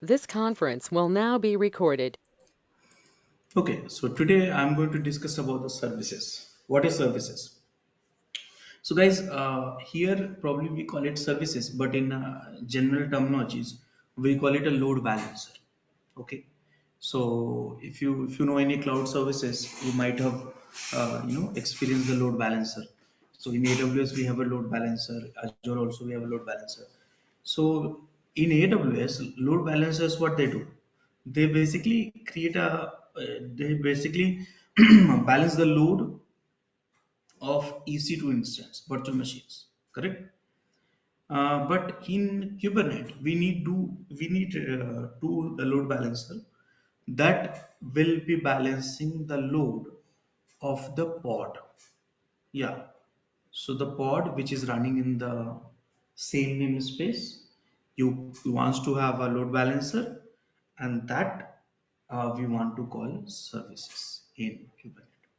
This conference will now be recorded. Okay, so today I'm going to discuss about the services. What is services? So guys, here probably we call it services, but in general terminologies, we call it a load balancer. Okay, so if you know any cloud services, you might have experienced the load balancer. So in AWS we have a load balancer, Azure also we have a load balancer. So in AWS, load balancers, what they do, they basically they basically balance the load of EC2 instance, virtual machines, correct? But in Kubernetes, we need the load balancer that will be balancing the load of the pod. Yeah. So the pod which is running in the same namespace, you wants to have a load balancer, and that we want to call services in Kubernetes.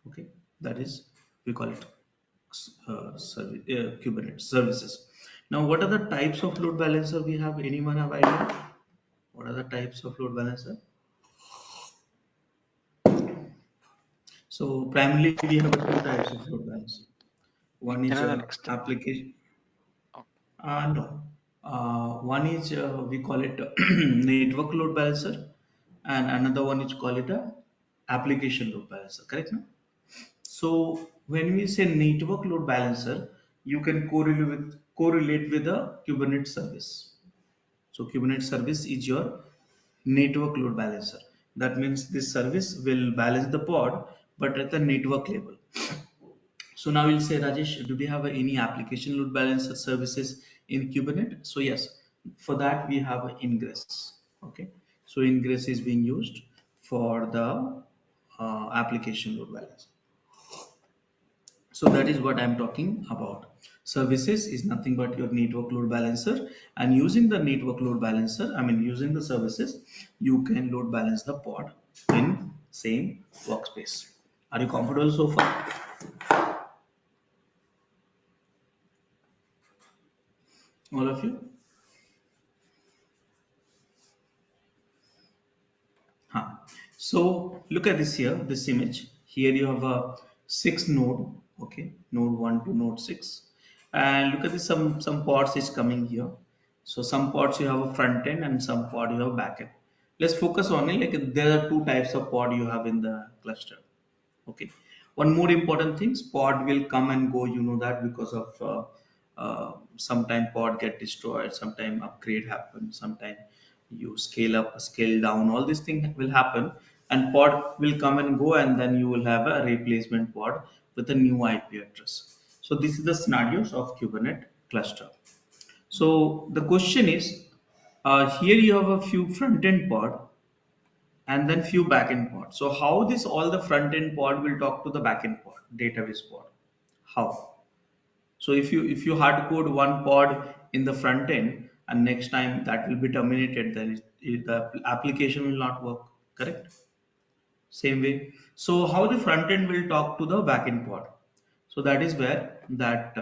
Okay, that is we call it Kubernetes services. Now, what are the types of load balancer we have? Anyone have idea? What are the types of load balancer? So primarily we have two types of load balancer. One is Can I next? application. Oh, No. One is we call it network load balancer, and another one is call it a application load balancer. Correct? No? So when we say network load balancer, you can correlate with a Kubernetes service. So Kubernetes service is your network load balancer. That means this service will balance the pod, but at the network level. So now you'll say, Rajesh, do we have any application load balancer services in Kubernetes? So yes, for that we have ingress. Okay, so ingress is being used for the application load balancer. So that is what I'm talking about. Services is nothing but your network load balancer, and using the network load balancer, I mean using the services, you can load balance the pod in same workspace. Are you comfortable so far? All of you? Huh. So look at this here, this image. Here you have a six node, okay, node one to node six, and look at this. Some pods is coming here. So some pods you have a front end and some pod you have back end. Let's focus on it. Like there are two types of pod you have in the cluster. Okay. One more important thing, pod will come and go. You know that because of sometime pod get destroyed, sometime upgrade happen, sometime you scale up, scale down. All these things will happen, and pod will come and go, and then you will have a replacement pod with a new IP address. So this is the scenarios of Kubernetes cluster. So the question is, here you have a few front end pod and then few backend pods. So how this all the front end pod will talk to the backend pod, database pod? How? So if you hard code one pod in the front end and next time that will be terminated, then the application will not work. Correct? Same way. So how the front end will talk to the backend pod? So that is where that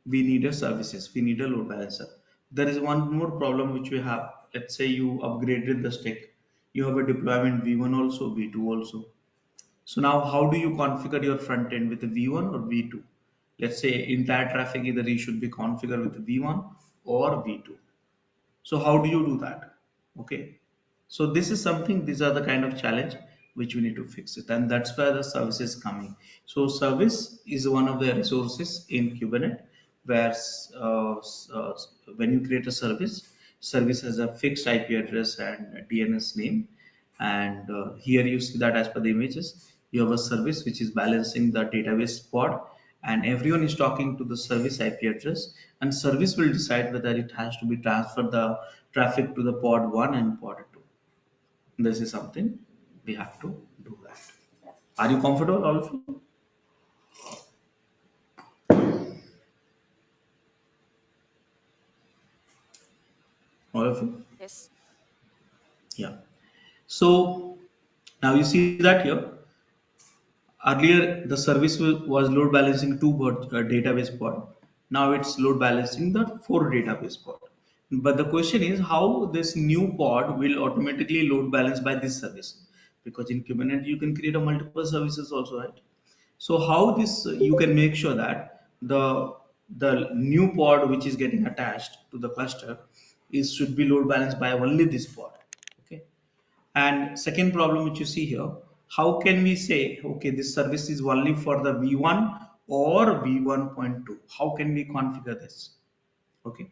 we need a services. We need a load balancer. There is one more problem which we have. Let's say you upgraded the stack. You have a deployment v1 also, v2 also. So now how do you configure your front end with a v1 or v2? Let's say entire traffic either you should be configured with a v1 or v2. So how do you do that? Okay. So this is something, these are the kind of challenge which we need to fix it. And that's where the service is coming. So service is one of the resources in Kubernetes where when you create a service has a fixed IP address and a DNS name. And here you see that as per the images, you have a service which is balancing the database pod, and everyone is talking to the service IP address, and service will decide whether it has to be transferred the traffic to the pod 1 and pod 2. This is something we have to do that. Are you comfortable, all of you? All of you? Yes. Yeah. So now you see that here. Earlier, the service was load balancing two database pod. Now it's load balancing the four database pod. But the question is how this new pod will automatically load balance by this service. Because in Kubernetes, you can create a multiple services also, right? So how this you can make sure that the new pod which is getting attached to the cluster is should be load balanced by only this pod. Okay. And second problem which you see here, how can we say, okay, this service is only for the V1 or V1.2? How can we configure this? Okay.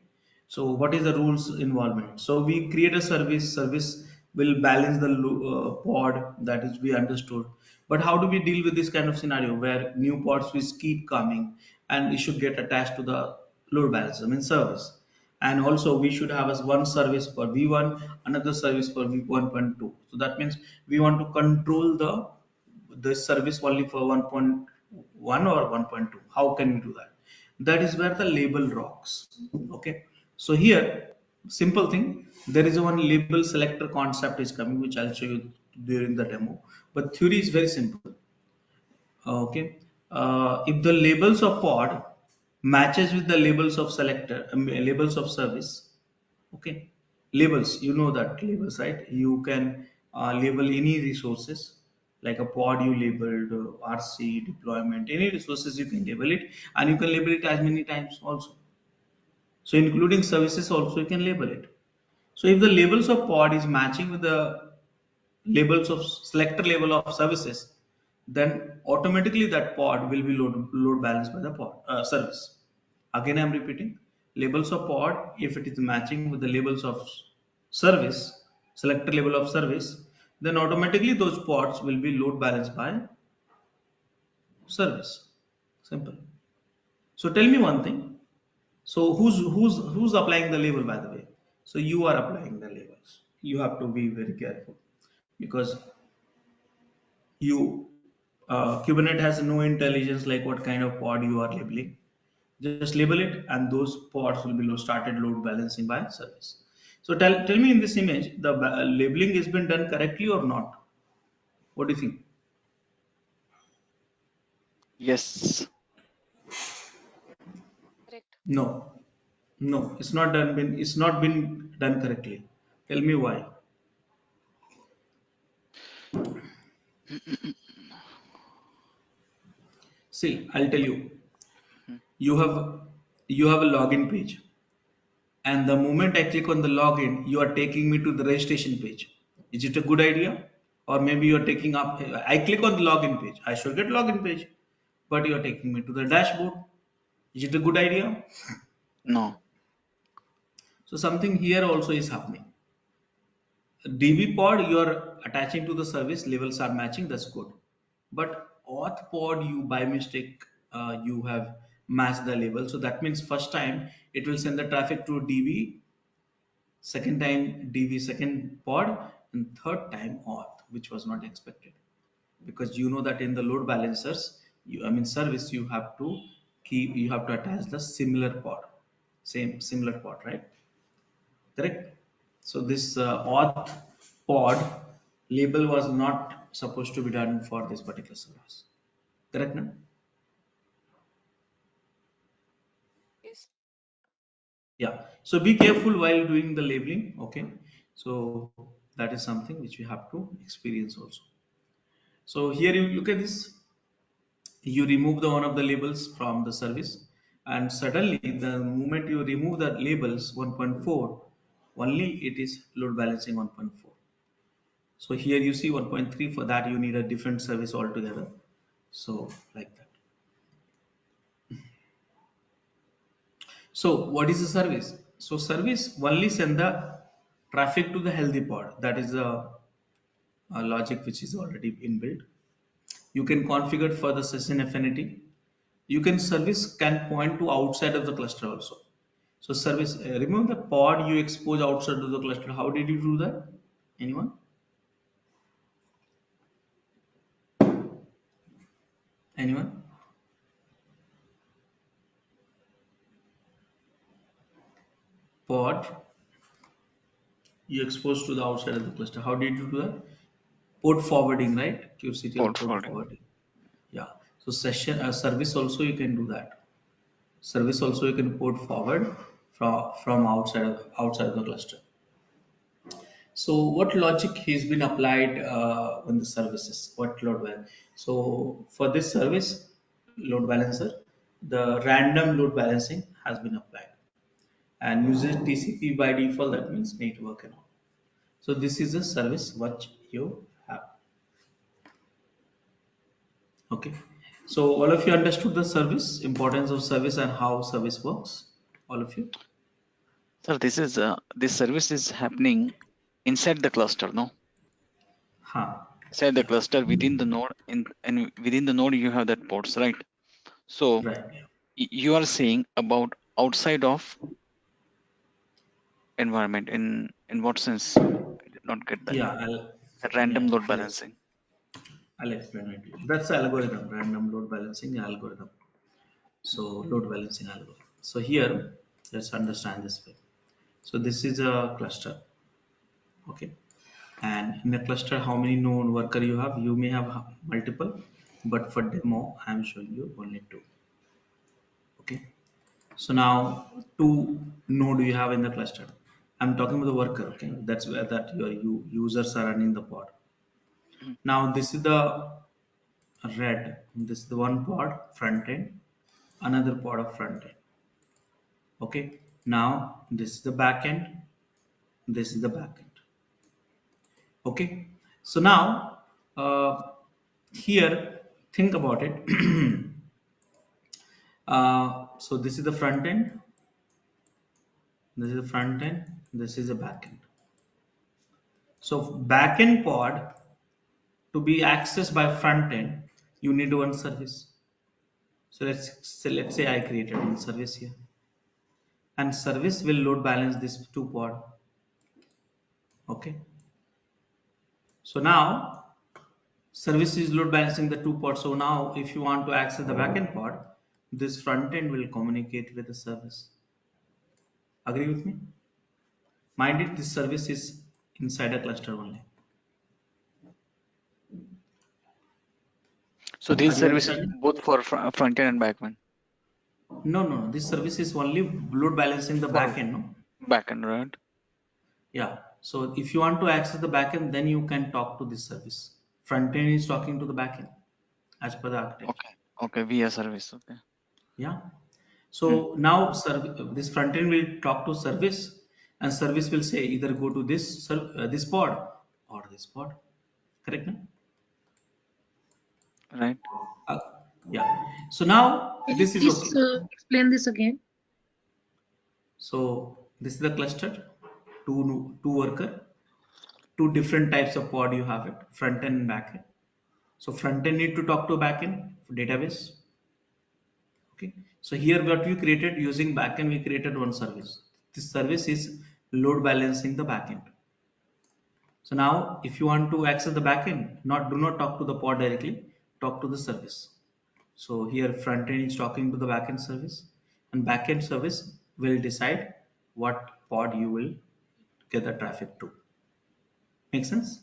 So what is the rules involvement? So we create a service will balance the pod, that is we understood. But how do we deal with this kind of scenario where new pods will keep coming and it should get attached to the load balancer, I mean service. And also we should have as one service for V1, another service for V1.2. So that means we want to control the service only for 1.1 or 1.2. How can we do that? That is where the label rocks. Okay. So here, simple thing, there is one label selector concept is coming, which I'll show you during the demo. But theory is very simple. Okay. If the labels of pod matches with the labels of selector, labels of service, okay, labels, you know that labels, right? You can label any resources like a pod you labeled, RC, deployment, any resources you can label it, and you can label it as many times also. So including services also you can label it. So if the labels of pod is matching with the labels of selector label of services, then automatically that pod will be load balanced by the pod service. Again, I'm repeating, labels of pod, if it is matching with the labels of service, selector label of service, then automatically those pods will be load balanced by service. Simple. So tell me one thing. So who's applying the label, by the way? So you are applying the labels. You have to be very careful because you Kubernetes has no intelligence like what kind of pod you are labeling. Just label it, and those pods will be started load balancing by service. So tell me in this image, the labeling has been done correctly or not? What do you think? Yes. Correct. No, no, it's not done. It's not been done correctly. Tell me why. See, I'll tell you. You have you have a login page, and the moment I click on the login, you are taking me to the registration page. Is it a good idea? Or maybe you're taking up, I click on the login page. I should get login page, but you're taking me to the dashboard. Is it a good idea? No. So something here also is happening. DB pod, you're attaching to the service, levels are matching, that's good. But auth pod, you by mistake, you have matched the label. So that means first time it will send the traffic to DB, second time DB second pod, and third time auth, which was not expected. Because you know that in the load balancers, I mean service, you have to attach the similar pod, similar pod, right? Correct. So this auth pod label was not supposed to be done for this particular service. Correct, no? Yes. Yeah. So be careful while doing the labeling. Okay. So that is something which we have to experience also. So here you look at this. You remove the one of the labels from the service, and suddenly the moment you remove the labels 1.4, only it is load balancing 1.4. So here you see 1.3, for that you need a different service altogether. So like that. So what is the service? So service only send the traffic to the healthy pod. That is a logic which is already inbuilt. You can configure for the session affinity. You can service can point to outside of the cluster also. So service, remember the pod you expose outside of the cluster. How did you do that? Anyone? Anyone? Pod you expose to the outside of the cluster. How did you do that? Port forwarding, right? QCTL Port port forwarding. forwarding. Yeah. So session service also you can do that. Service also you can port forward, from outside of the cluster. So what logic has been applied on the services? What load balance? So for this service load balancer, the random load balancing has been applied and uses TCP by default. That means network and all. So this is a service what you have. Okay. So all of you understood the service, importance of service and how service works. All of you. Sir, this service is happening inside the cluster, no? Huh. Inside the Yeah. cluster within the node, and within the node you have that ports, right? So Right. you are saying about outside of environment in what sense? I did not get that. Yeah. A random load I'll balancing. I'll explain it. That's the algorithm, random load balancing algorithm. So load balancing algorithm. So here, let's understand this way. So this is a cluster, okay? And in a cluster, how many node worker you have? You may have multiple, but for demo, I'm showing you only two. Okay. So now two node you have in the cluster. I'm talking about the worker. Okay, that's where that your users are running the pod. Mhm. Now this is the red. This is the one pod front end, another pod of front end. Okay. Now this is the back end. This is the back end. Okay. So now here think about it. So this is the front end. This is the front end. This is the back end. So back end pod to be accessed by front end, you need one service. So let's say I created one service here, and service will load balance this two pod. Okay. So now service is load balancing the two pods. So now if you want to access the backend pod, this front end will communicate with the service. Agree with me? Mind it, this service is inside a cluster only. So Are these you services understanding? both for front end and back end No, no, no. This service is only load balancing the for backend, no? back end, right? Yeah. So if you want to access the backend, then you can talk to this service. Front end is talking to the backend as per the architecture. Okay. Okay. Via service. Okay. Yeah. Hmm. So now this front end will talk to service, and service will say either go to this pod or this pod. Correct? No? Right. Uh, yeah. So now Can you this is please okay. explain this again? So this is the cluster, two worker, two different types of pod you have it, front end and back end. So front end need to talk to back end for database. Okay. So here what we created using backend, we created one service. This service is load balancing the backend. So now if you want to access the backend, do not talk to the pod directly, talk to the service. So here front end is talking to the backend service, and backend service will decide what pod you will get the traffic to. Make sense?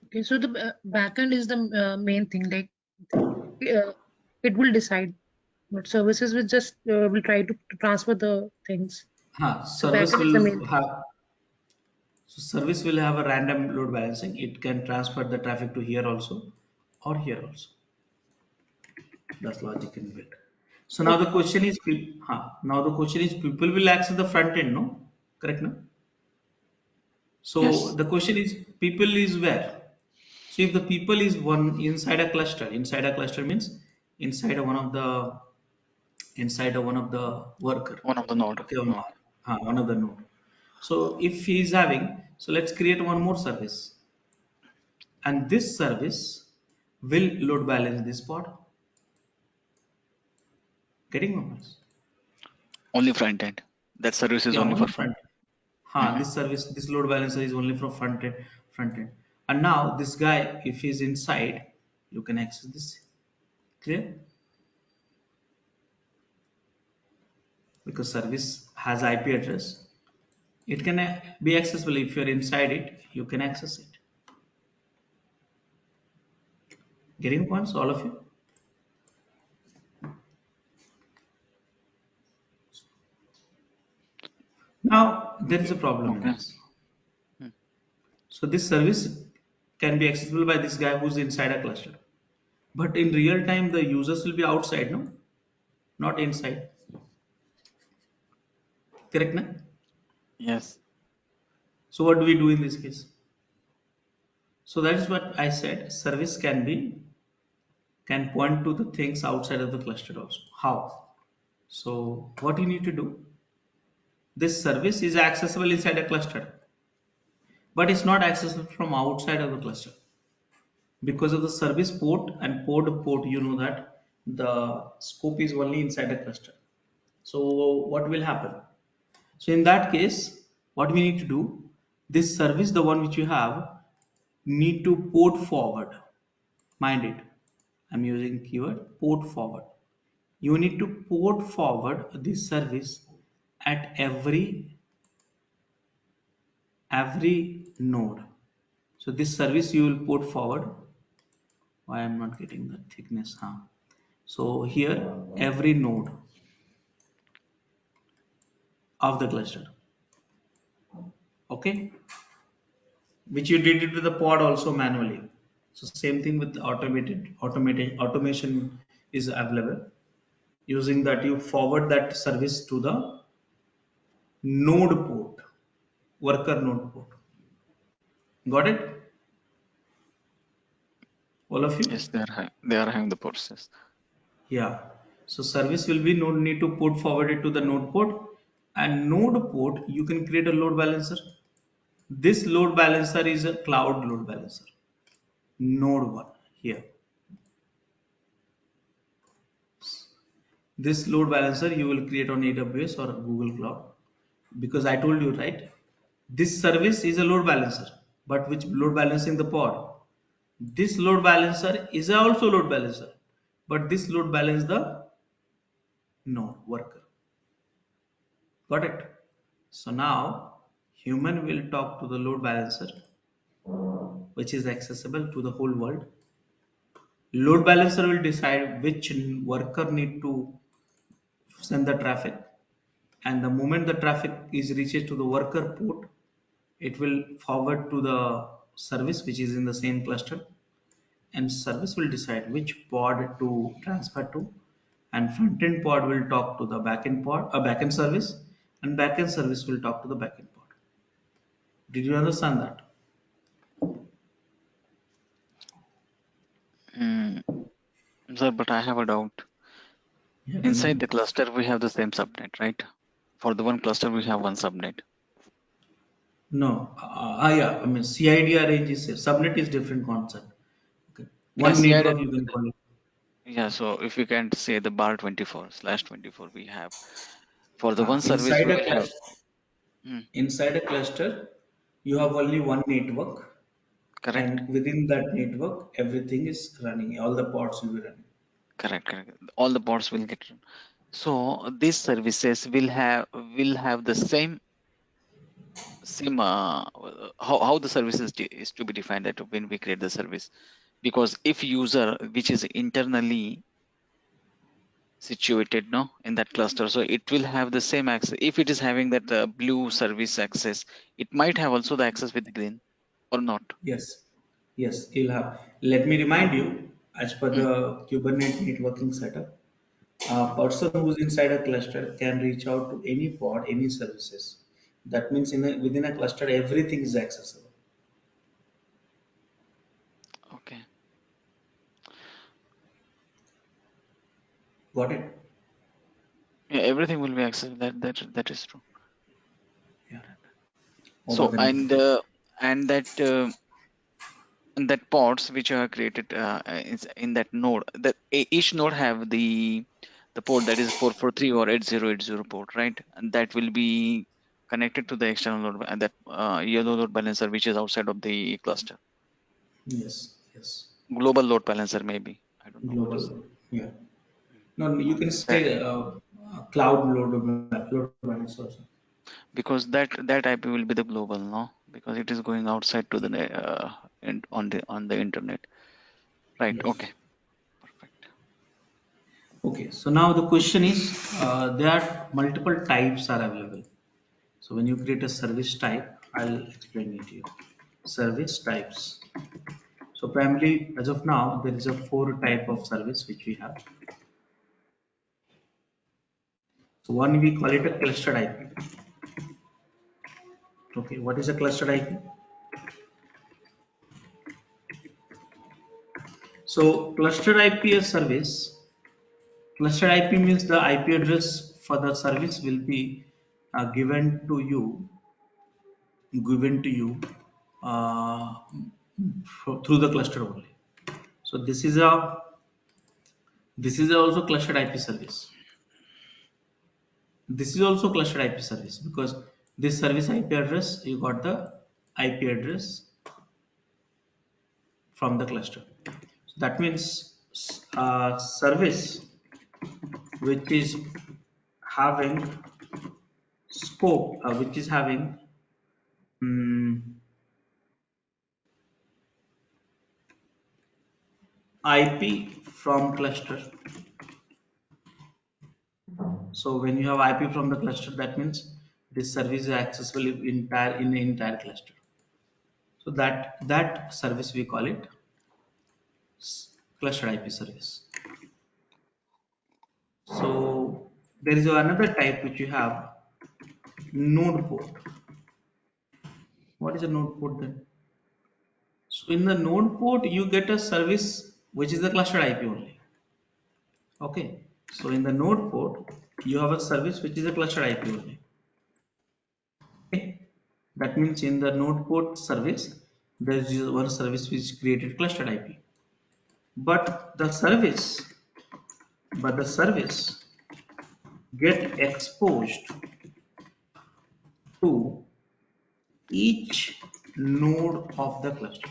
Okay, so the backend is the main thing. Like uh, it will decide, but services will try to transfer the things. So Service backend is the will main thing. have service will have a random load balancing. It can transfer the traffic to here also or here also. That's logic inbuilt. So now the Okay. question is, now the question is, people will access the front end, no? Correct, no? So Yes. the question is, people is where? So if the people is one inside a cluster means inside of one of the worker, One of the node. okay, one of the node. So if he is having, so let's create one more service, and this service will load balance this pod. Getting my points? Only front end. That service is Yeah, only only for front. front. Mhm. This load balancer is only for front end. And now this guy, if he's inside, you can access this. Clear? Because service has IP address. It can be accessible if you're inside it, you can access it. Getting points, all of you? Now there is a problem in Okay. this. So this service can be accessible by this guy who's inside a cluster. But in real time, the users will be outside, no? Not inside. Correct, na? Yes. So what do we do in this case? So that is what I said. Service can point to the things outside of the cluster also. How? So what you need to do? This service is accessible inside a cluster, but it's not accessible from outside of the cluster because of the service port and port. You know that the scope is only inside a cluster. So what will happen? So in that case, what we need to do? This service, the one which you have, need to port forward. Mind it. I'm using keyword port forward. You need to port forward this service at every node. So this service you will port forward. Why I'm not getting the thickness? Huh? So here every node of the cluster. Okay, which you did it with the pod also manually. So same thing with automated automation is available. Using that, you forward that service to the node port, worker node port. Got it? All of you? Yes, they are having the process. Yeah. So service will be node need to port forward it to the node port, and node port you can create a load balancer. This load balancer is a cloud load balancer. Node one here. This load balancer you will create on AWS or Google Cloud, because I told you, right? This service is a load balancer, but which load balancing the pod. This load balancer is also load balancer, but this load balance the node worker. Got it? So now human will talk to the load balancer, which is accessible to the whole world. Load balancer will decide which worker need to send the traffic, and the moment the traffic is reaches to the worker port, it will forward to the service which is in the same cluster, and service will decide which pod to transfer to, and front end pod will talk to the backend pod, a backend service, and backend service will talk to the backend pod. Did you understand that? Mm, sir, but I have a doubt. Yeah, tell me. Inside the cluster, we have the same subnet, right? For the one cluster, we have one subnet. No, yeah, I mean CIDR range is subnet is different concept. Okay, one Yes, yeah, network you can call it. yeah. So if you can say the bar 24/24 we have for the one service, Inside we a will have. cluster, Mm, you have only one network, correct, and within that network, everything is running. All the pods will be running. correct. All the pods will get. So these services will have the same how the service is to be defined that when we create the service, because if user which is internally situated no in that cluster, so it will have the same access. If it is having that blue service access, it might have also the access with green or not. Yes, yes, you'll have. Let me remind you, as per Hmm. the Kubernetes networking setup, a person who's inside a cluster can reach out to any pod, any services. That means within a cluster, everything is accessible. Okay. Got it? Yeah, everything will be accessible. That is true. Yeah. Over So the network. and that pods which are created is in that node, that each node have the port that is 443 or 8080 port, right? And that will be connected to the external load and that yellow load balancer which is outside of the cluster. Yes, yes. Global load balancer maybe. I don't know what is. Global. Yeah. No, you can That say cloud load balance also. because that IP will be the global, no? Because it is going outside to the on the internet. Right. Yes. Okay. Perfect. Okay. So now the question is, there are multiple types are available. So when you create a service type, I'll explain it here. Service types. So primarily, as of now, there is a 4 type of service which we have. So one, we call it a clustered IP. Okay, what is a clustered IP? So clustered IP service. Clustered IP means the IP address for the service will be given to you uh, through the cluster only. So this is also clustered IP service. This is also clustered IP service because this service IP address, you got the IP address from the cluster. So that means service which is having scope, which is having IP from cluster. So when you have IP from the cluster, that means this service is accessible in the entire cluster. So that service we call it clustered IP service. So there is another type which you have node port. What is a node port then? So in the node port, you get a service which is the clustered IP only. Okay. So in the node port, you have a service which is a clustered IP only. Okay. That means in the node port service, there is one service which created clustered IP. But the service get exposed to each node of the cluster.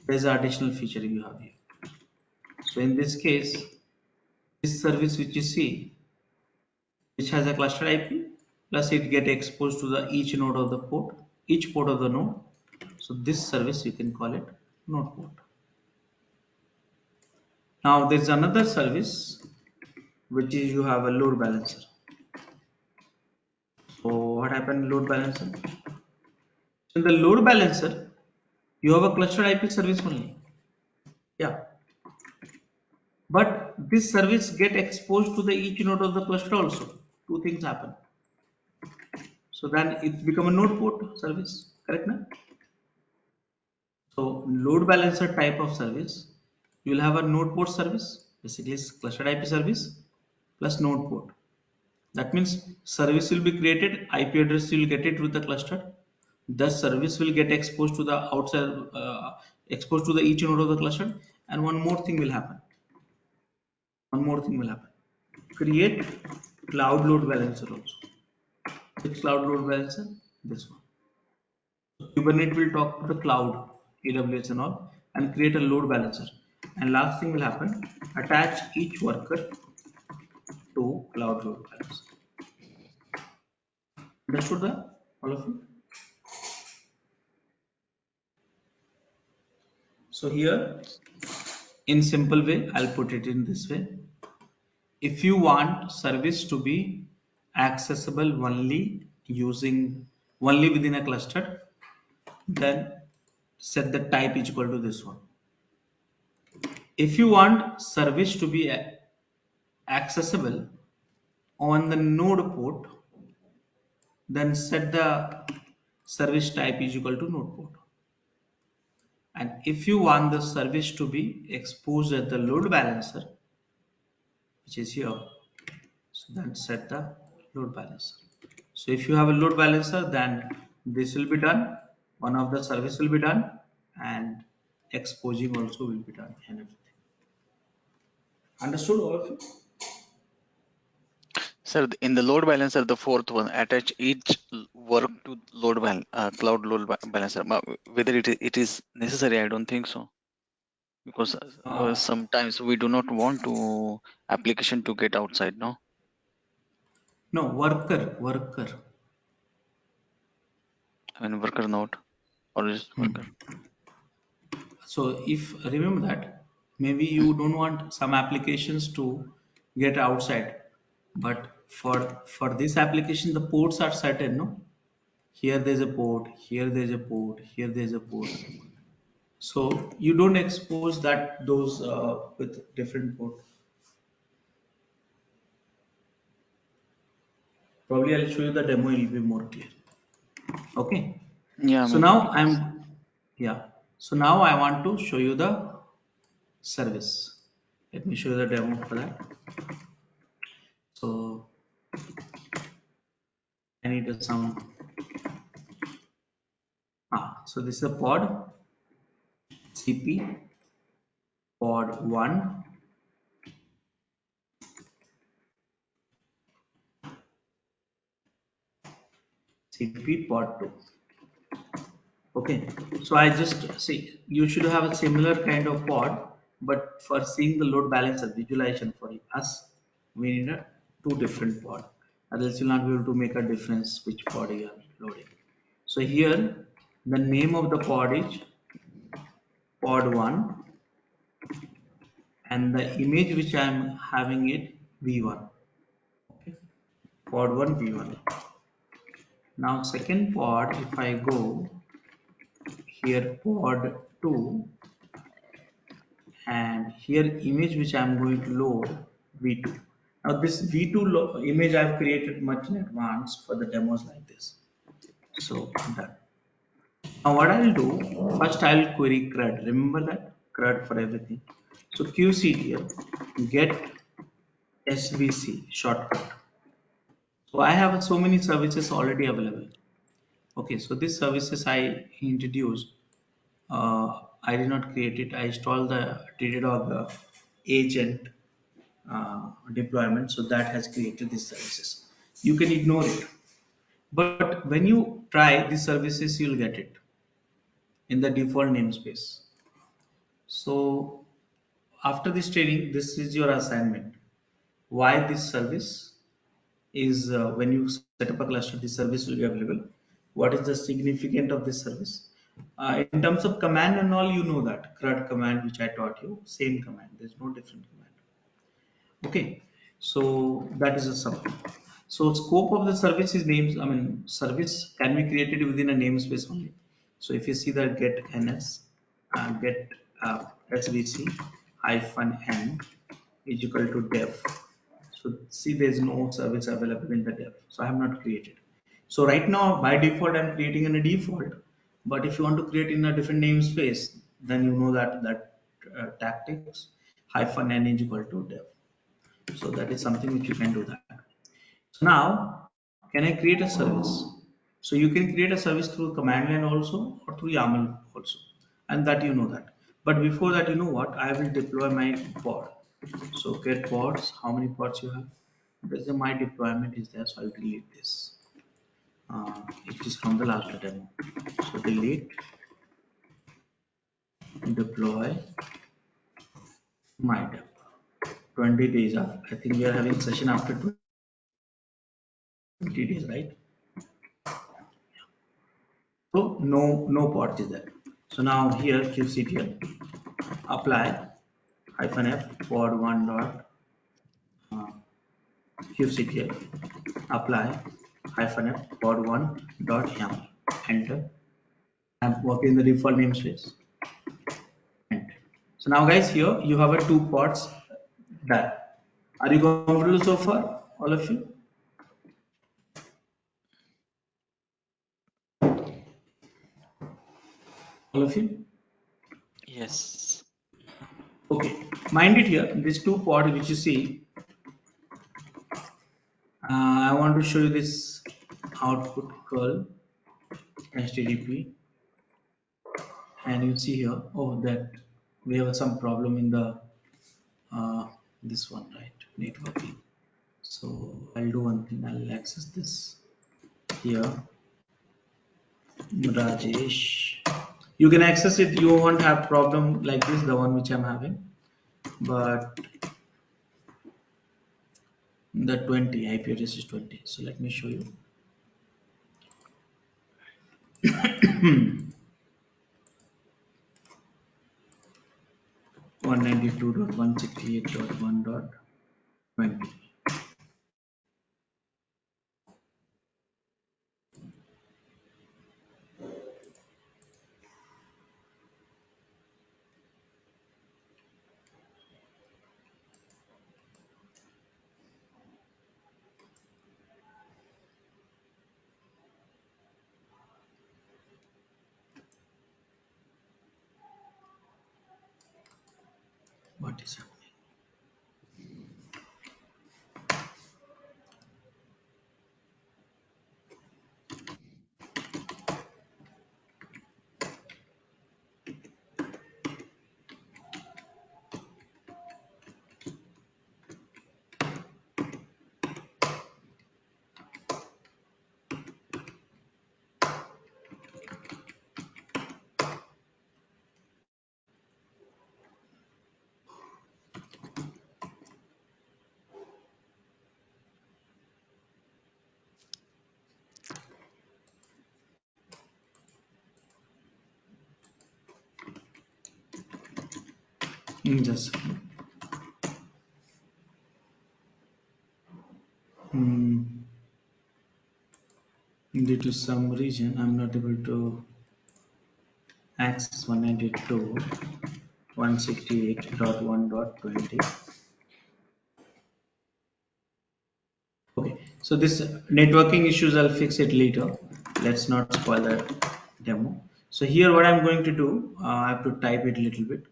There's an additional feature you have here. So in this case, this service which you see, which has a cluster IP, plus it get exposed to the each node of the port, each port of the node. So this service you can call it node port. Now there is another service which is you have a load balancer. So what happened in load balancer? In the load balancer, you have a cluster IP service only. Yeah. But this service get exposed to the each node of the cluster also. Two things happen. So then it become a node port service, correct now? So load balancer type of service, you will have a node port service, basically clustered IP service plus node port. That means service will be created, IP address you will get it with the cluster. The service will get exposed to the outside, exposed to the each node of the cluster, and one more thing will happen. Create cloud load balancer also. Which cloud load balancer? This one. Kubernetes will talk to the cloud, AWS and all, and create a load balancer. And last thing will happen, attach each worker to cloud load balancer. Understood that, all of you? So here, in simple way, I'll put it in this way. If you want service to be accessible only within a cluster, then set the type is equal to this one. If you want service to be accessible on the node port, then set the service type is equal to node port. And if you want the service to be exposed at the load balancer, which is here, so then set the load balancer. So if you have a load balancer, then this will be done, one of the service will be done, and exposing also will be done, and everything. Understood, all of you? Sir, in the load balancer, the fourth one, attach each work to cloud load balancer. Whether it is necessary, I don't think so, because sometimes we do not want to application to get outside. No. No, worker. I mean worker node or just worker. So if remember that, maybe you don't want some applications to get outside, but for this application, the ports are certain, no? Here there's a port, here there's a port, here there's a port. So you don't expose that those with different port. Probably I'll show you the demo, it'll be more clear. Okay. Yeah, So maybe now because. yeah. So now I want to show you the service. Let me show you the demo for that. So I need some. So this is a pod, CP, pod 1, CP, pod 2. Okay, so I just see you should have a similar kind of pod, but for seeing the load balancer visualization for us, we need two different pod. Otherwise, you'll not be able to make a difference which pod you are loading. So here, the name of the pod is pod 1, and the image which I am having it V1. Okay, pod 1 V1. Now second pod, if I go here pod 2, and here image which I am going to load V2. Now this V2 image I have created much in advance for the demos like this. So done. Now what I will do, first I will query CRUD. Remember that CRUD for everything. So kubectl get SVC shortcut. So I have so many services already available. Okay, so these services I introduced, I did not create it. I installed the Datadog agent deployment, so that has created these services. You can ignore it, but when you try these services, you'll get it in the default namespace. So after this training, this is your assignment. Why this service is when you set up a cluster, this service will be available. What is the significance of this service? In terms of command and all, you know that CRUD command which I taught you, same command. There's no different command. Okay, so that is a summary. So scope of the service is names. I mean, service can be created within a namespace only. So if you see that get ns, get svc hyphen n is equal to dev. So see, there is no service available in the dev. So I have not created. So right now by default I'm creating in a default. But if you want to create in a different namespace, then you know that tactics hyphen n is equal to dev. So that is something which you can do that. So now, can I create a service? So you can create a service through command line also or through YAML also, and that you know that. But before that, you know what? I will deploy my pod. So get pods. How many pods you have? This is my deployment is there, so I'll delete this. It is from the last demo. So delete, deploy my dep. 20 days after. I think we are having session after 20 days, right? So no port is there. So now here kubectl apply hyphen f pod one dot kubectl apply hyphen f pod one dot yaml. Enter. I'm working in the default namespace. Enter. So now guys, here you have a two pods done. Are you comfortable so far, all of you? All of you? Yes. Okay. Mind it here. These two pods which you see, I want to show you this output curl HTTP, and you see here, oh, that we have some problem in the this one, right, networking. So I'll do one thing. I'll access this here. Rajesh, you can access it. You won't have problem like this, the one which I'm having, but the 20 IP address is 20. So let me show you. 192.168.1.20. what is happening? Just due to some reason I'm not able to access 192.168.1.20. Okay, so this networking issues I'll fix it later. Let's not spoil the demo. So here what I'm going to do, I have to type it a little bit.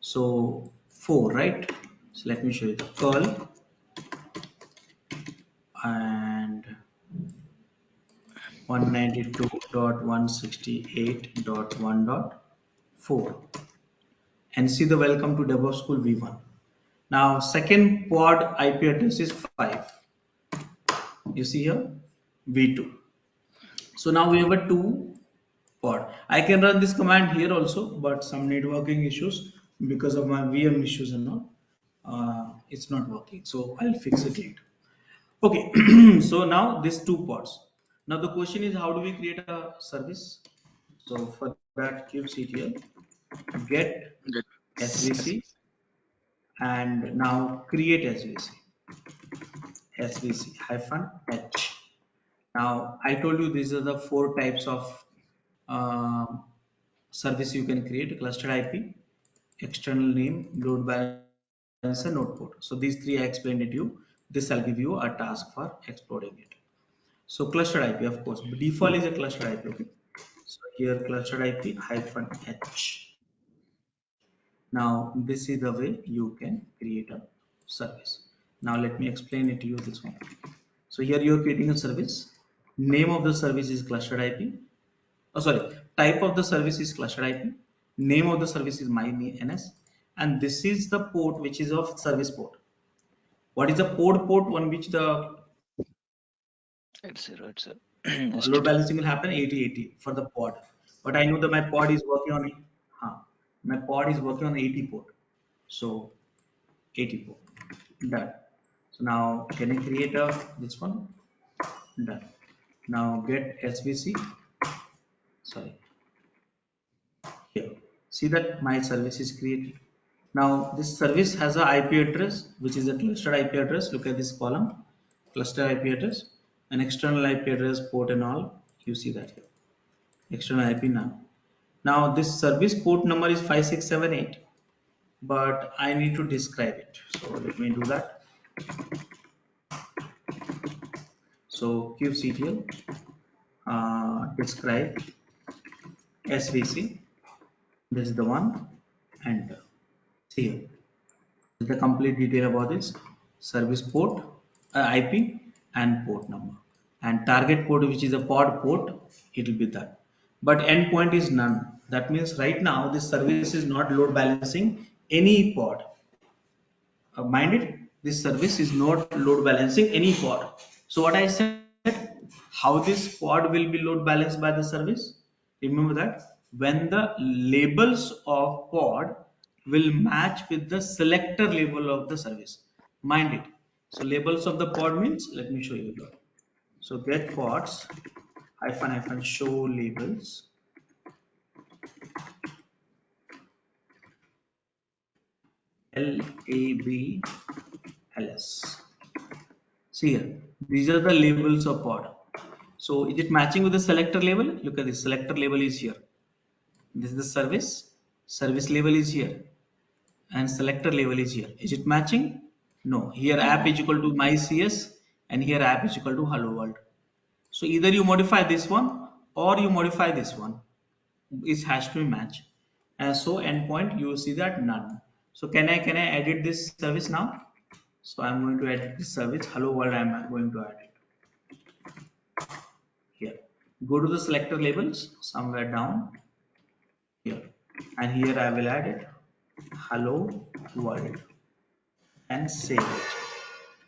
So 4, right? So let me show you the curl and 192.168.1.4 and see the welcome to Devops School V1. Now second pod IP address is 5. You see here V2. So now we have a 2 pod. I can run this command here also, but some networking issues because of my VM issues and all, it's not working. So I'll fix it later. Okay, so now these 2 pods. Now the question is, how do we create a service? So for that, kubectl get Good. svc and now create svc hyphen h. Now I told you these are the 4 types of um, service you can create: clustered IP, external name, load balancer, node port. So these 3 I explained it to you. This I'll give you a task for exploring it. So clustered IP, of course, default is a clustered IP. Okay. So here clustered IP hyphen h. Now this is the way you can create a service. Now let me explain it to you this one. So here you are creating a service. Name of the service is clustered IP. Oh, sorry. Type of the service is clustered IP. Name of the service is my.ns, and this is the port which is of service port. What is the port on which the 8080. load STD. balancing will happen? 8080 for the pod. But I know that my pod is working on my pod is working on 80 port. So 80 port. Done. So now can I create a this one? Done. Now get SVC. Sorry. Here. See that my service is created. Now this service has a IP address, which is a clustered IP address. Look at this column, cluster IP address, an external IP address, port and all. You see that here. External IP now. Now this service port number is 5678, but I need to describe it. So let me do that. So kubectl describe SVC. This is the one. Enter. See here. This is the complete detail about this service port, IP, and port number. And target port, which is a pod port, it will be that. But endpoint is none. That means right now this service is not load balancing any pod. Mind it, this service is not load balancing any pod. So what I said, how this pod will be load balanced by the service? Remember that when the labels of pod will match with the selector label of the service. Mind it. So labels of the pod means, let me show you here. So get pods hyphen show labels labels. See here, these are the labels of pod. So is it matching with the selector label? Look at this, selector label is here. This is the service label is here, and selector label is here. Is it matching? No. Here app is equal to my CS, and here app is equal to hello world. So either you modify this one or you modify this one. It has to be match. And so endpoint you see that none. So can I edit this service now? So I'm going to edit this service. Hello world, I'm going to add it here. Go to the selector labels somewhere down here, and here I will add it. Hello world and save it.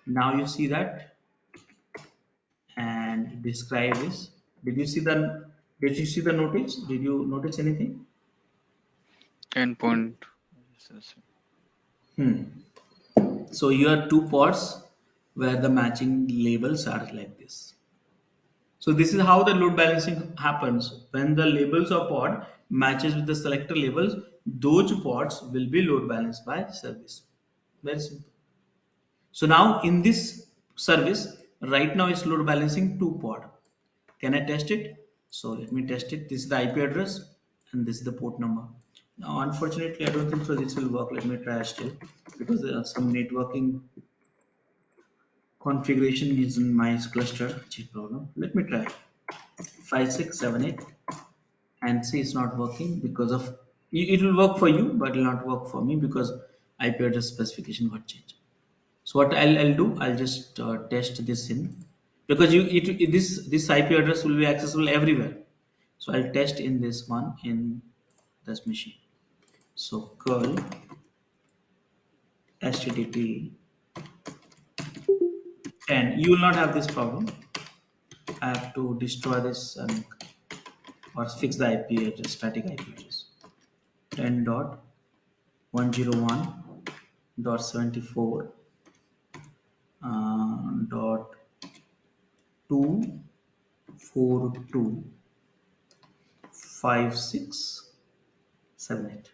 Now you see that, and describe this. Did you see the notice? Did you notice anything? Endpoint. Hmm. So you have two pods where the matching labels are like this. So this is how the load balancing happens. When the labels of pod matches with the selector labels, those pods will be load balanced by service. Very simple. So now in this service, right now it's load balancing two pod. Can I test it? So let me test it. This is the IP address and this is the port number. Now unfortunately I don't think so this will work. Let me try still, because there are some networking configuration is in my cluster, which is problem. Let me try 5678 and see it's not working because of it will work for you but it will not work for me because IP address specification got changed. So what I'll do, I'll just test this in, because this IP address will be accessible everywhere. So I'll test in this one in this machine. So curl http, and you will not have this problem. I have to destroy this and or fix the IP address, static IP address. 10.101.74 dot 2425678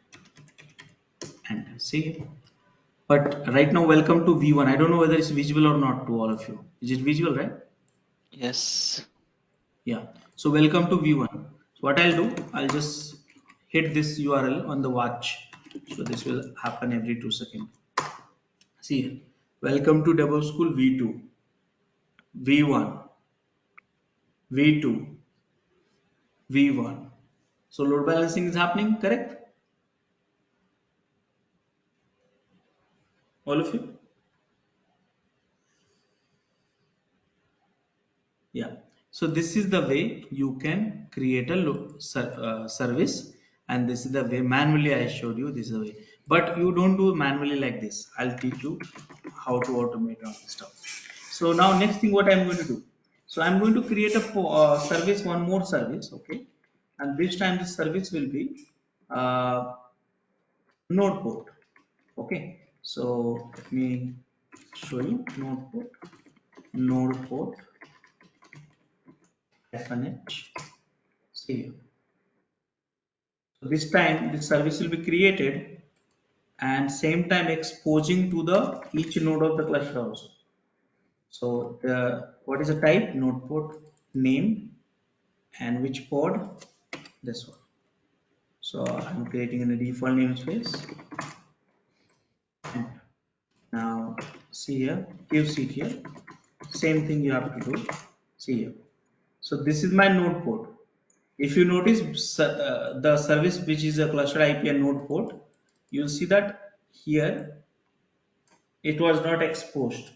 and see. But right now, welcome to V1. I don't know whether it's visible or not to all of you. Is it visible, right? Yes. Yeah. So welcome to V1. So what I'll do, I'll just hit this URL on the watch. So this will happen every 2 seconds. See, welcome to Devops School V2, V1, V2, V1. So load balancing is happening, correct? All of you? Yeah. So this is the way you can create a service, and this is the way manually I showed you. This is the way, but you don't do manually like this. I'll teach you how to automate all this stuff. So now next thing what I'm going to do. So I'm going to create a service, one more service, okay, and this time this service will be uh, node port. Okay, so let me show you node port FNH. See, so this time the service will be created and same time exposing to the each node of the cluster also. So the what is the type? Node port name and which pod? This one. So I'm creating in a default namespace. And now see here, give seat here. Same thing you have to do. See here. So this is my node port. If you notice the service which is a cluster IP and node port, you'll see that here it was not exposed,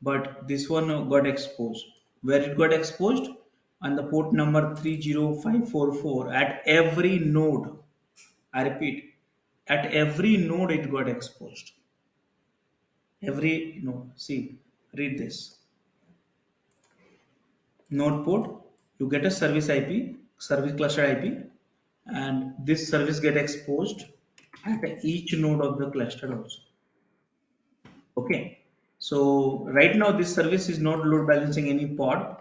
but this one got exposed. Where it got exposed? On the port number 30544 at every node. I repeat, at every node it got exposed. Every node. See, read this. Node port, you get a service IP, service cluster IP, and this service get exposed at each node of the cluster also. Okay, so right now this service is not load balancing any pod,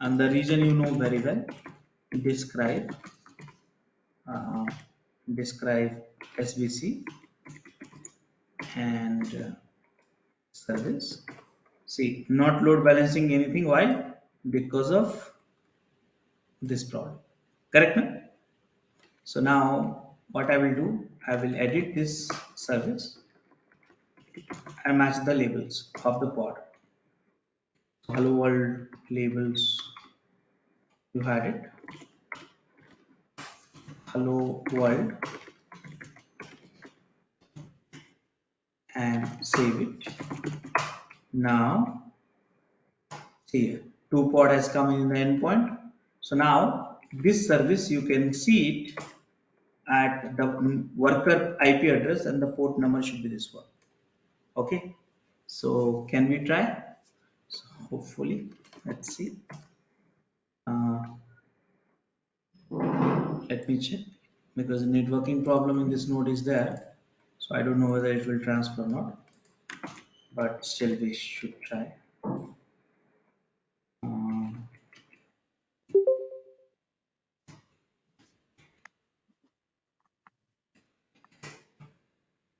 and the reason you know very well. Describe uh, describe SBC and service. See, not load balancing anything. Why? Because of this problem. Correct? No? So now what I will do, I will edit this service and match the labels of the pod. So hello world labels, you had it. Hello world and save it. Now see here, 2 pod has come in the endpoint. So now this service you can see it at the worker IP address and the port number should be this one. Okay, so can we try? So hopefully, let's see. Let me check because the networking problem in this node is there. So I don't know whether it will transfer or not, but still we should try. Um,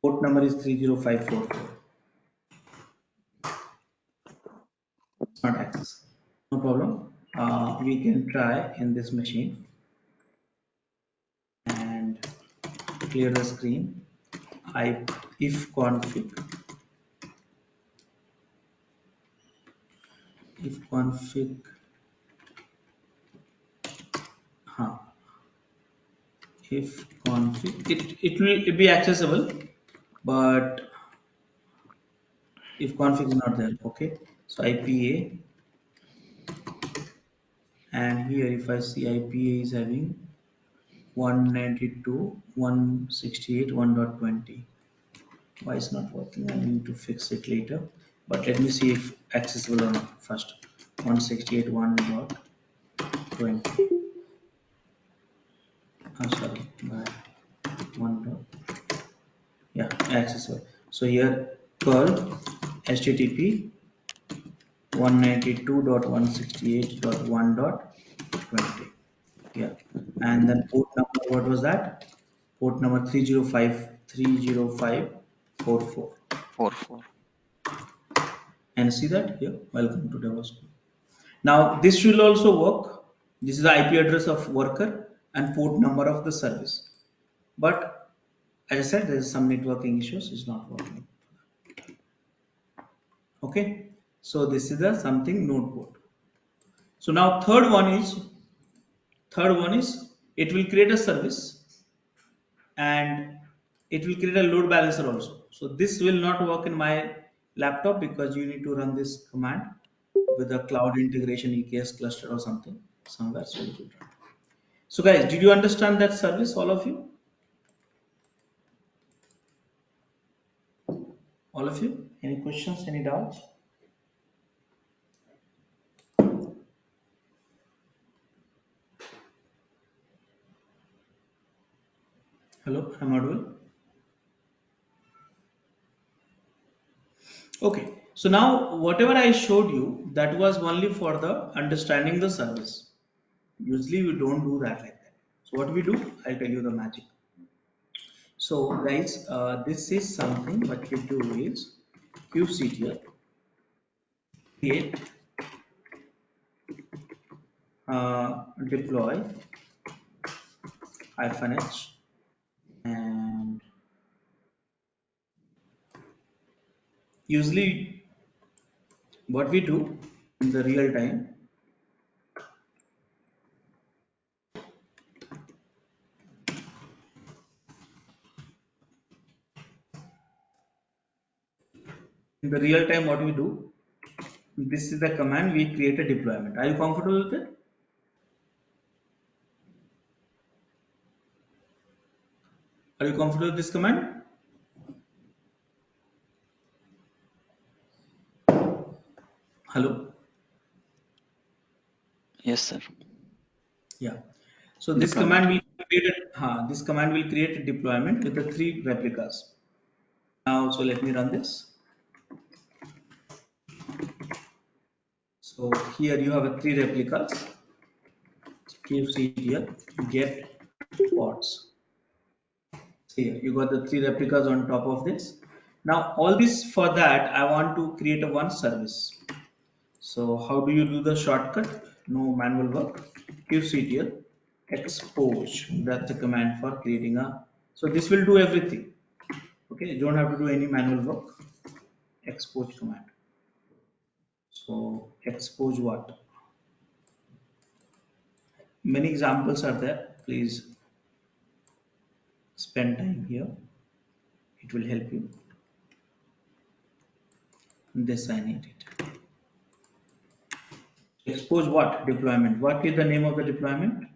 Port number is 30544. It's not access. No problem. We can try in this machine and clear the screen. If config huh, if config it will be accessible, but if config is not there, okay. So IPA, and here if I see IPA is having 192.168 1.20. Why it's not working? I need to fix it later, but let me see if accessible or not first. 168 1.20. Oh, sorry, by 1 dot. Yeah, accessible. So here curl http 192.168.1.20. Yeah, and then port number, what was that? Port number 30544. 4 4. And see that here, welcome to Devops. Now this will also work. This is the IP address of worker and port number of the service. But as I said, there is some networking issues, it's not working. Okay, so this is the something node port. So now third one is it will create a service and it will create a load balancer also. So this will not work in my laptop because you need to run this command with a cloud integration EKS cluster or something somewhere. So it will run. So guys, did you understand that service, all of you? All of you? Any questions, any doubts? Hello, I'm audible. Okay, so now whatever I showed you, that was only for the understanding the service. Usually we don't do that like that. So what we do, I'll tell you the magic. So guys, this is something what we do is kubectl create deploy -h, and usually what we do in the real time, what we do, this is the command, we create a deployment. Are you comfortable with it? Are you comfortable with this command? Hello? Yes, sir. Yeah. So this Deployment. command will create a deployment with the 3 replicas. Now, so let me run this. So here you have a 3 replicas. kubectl get pods. See here, you got the 3 replicas on top of this. Now all this, for that I want to create a one service. So how do you do the shortcut? No manual work. kubectl expose, that's the command for creating a, so this will do everything. Okay, you don't have to do any manual work. Expose command. So expose what? Many examples are there. Please spend time here. It will help you. This I need it. Expose what? Deployment. What is the name of the deployment?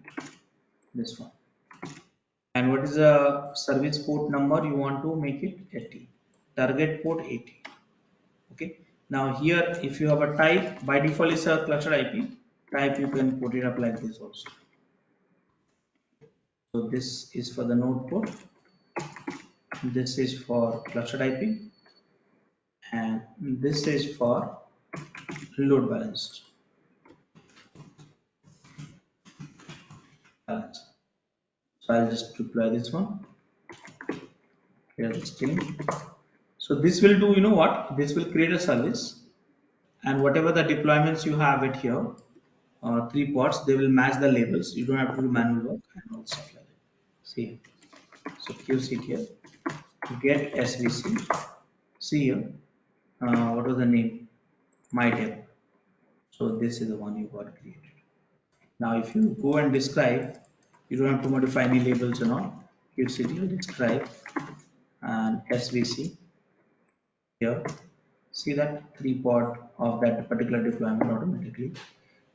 This one. And what is the service port number? You want to make it 80. Target port 80. Okay. Now here, if you have a type, by default is a clustered IP. Type you can put it up like this also. So this is for the node port. This is for clustered IP, and this is for load balance. So I'll just deploy this one. Here the string. So this will do, you know what? This will create a service, and whatever the deployments you have it here, 3 pods, they will match the labels. You don't have to do manual work and all stuff like that. See, so QC here, get SVC. See here, what was the name? My dev. So this is the one you got created. Now, if you go and describe, you don't have to modify any labels and all. You simply describe and SVC here. See that 3 pod of that particular deployment automatically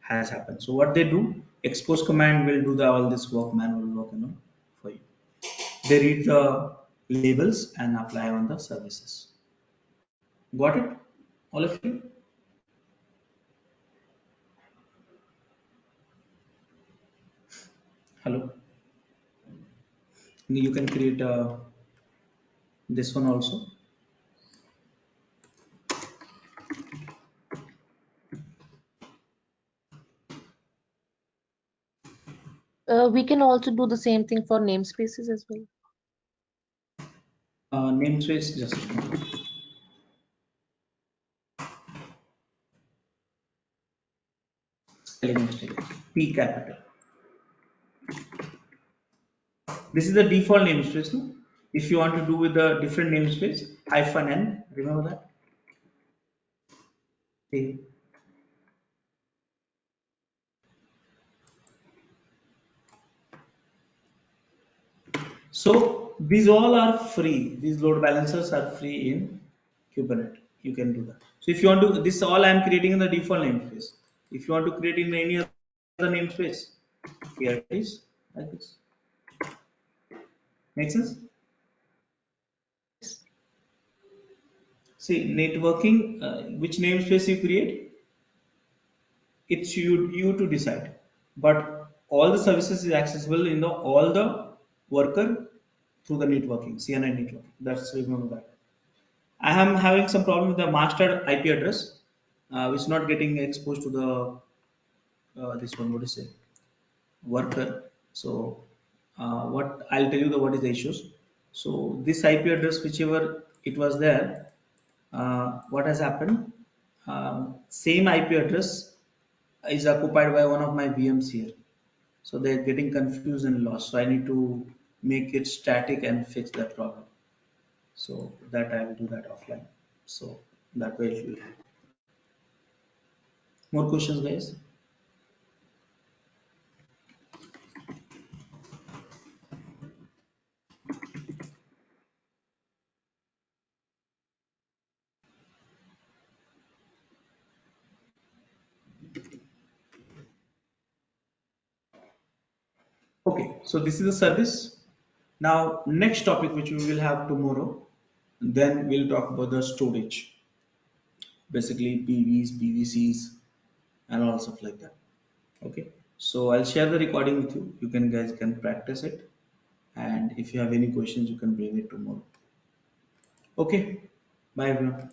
has happened. So what they do, expose command will do all this work, manual work, for you. They read the labels and apply on the services. Got it? All of you? Hello? You can create this one also. We can also do the same thing for namespaces as well. Namespace, just a moment. Spelling mistake. P capital. This is the default namespace. No? If you want to do with a different namespace, -n, remember that? Okay. So these all are free. These load balancers are free in Kubernetes. You can do that. So if you want to, this all I am creating in the default namespace. If you want to create in any other namespace, here it is like this. Make sense? See, networking, which namespace you create, it's you to decide. But all the services is accessible in the all the worker through the networking, CNI networking. That's remember that. I am having some problem with the master IP address, which is not getting exposed to the this one. What is it? Worker. So what I'll tell you the what is the issues. So this IP address, whichever it was there, what has happened? Same IP address is occupied by one of my VMs here. So they're getting confused and lost. So I need to make it static and fix that problem. So that I will do that offline. So that way it will help. More questions, guys? Okay, so this is the service. Now, next topic which we will have tomorrow, then we'll talk about the storage. Basically PVs, PVCs, and all stuff like that. Okay, so I'll share the recording with you. You can guys can practice it, and if you have any questions, you can bring it tomorrow. Okay, bye everyone.